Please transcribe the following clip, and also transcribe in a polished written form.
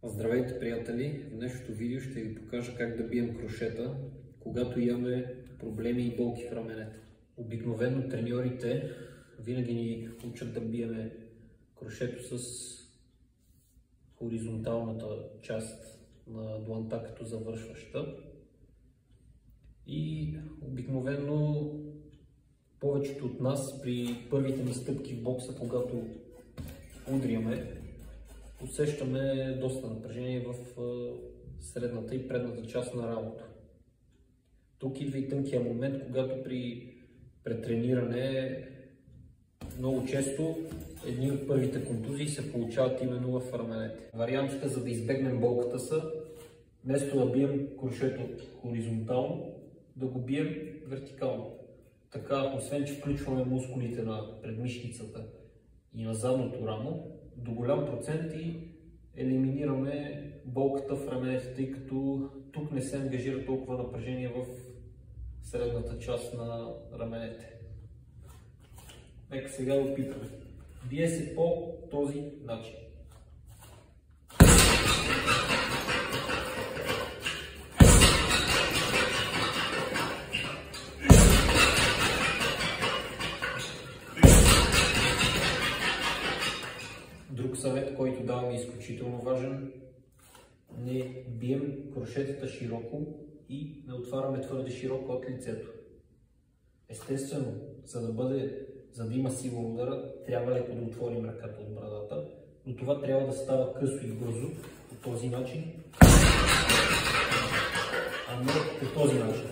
Здравейте, приятели! В днешното видео ще ви покажа как да бием крошета, когато имаме проблеми и болки в раменете. Обикновено треньорите винаги ни учат да биеме крошето с хоризонталната част на дланта като завършваща. И обикновено повечето от нас при първите ни стъпки в бокса, когато удряме, усещаме доста напрежение в средната и предната част на рамото. Тук идва и тънкия момент, когато при претрениране много често едни от първите контузии се получават именно в раменете. Вариантите, за да избегнем болката, са вместо да бием крошето хоризонтално, да го бием вертикално. Така, освен че включваме мускулите на предмишницата и на задното рамо, до голям процент и елиминираме болката в раменете, тъй като тук не се ангажира толкова напрежение в средната част на раменете. Нека сега го опитаме. Бие се по този начин. Друг съвет, който давам, е изключително важен. Не бием крошетата широко и не отваряме твърде широко от лицето. Естествено, за да има сила удара, трябва леко да отворим ръката от брадата, но това трябва да става късо и бързо, по този начин, а не по този начин.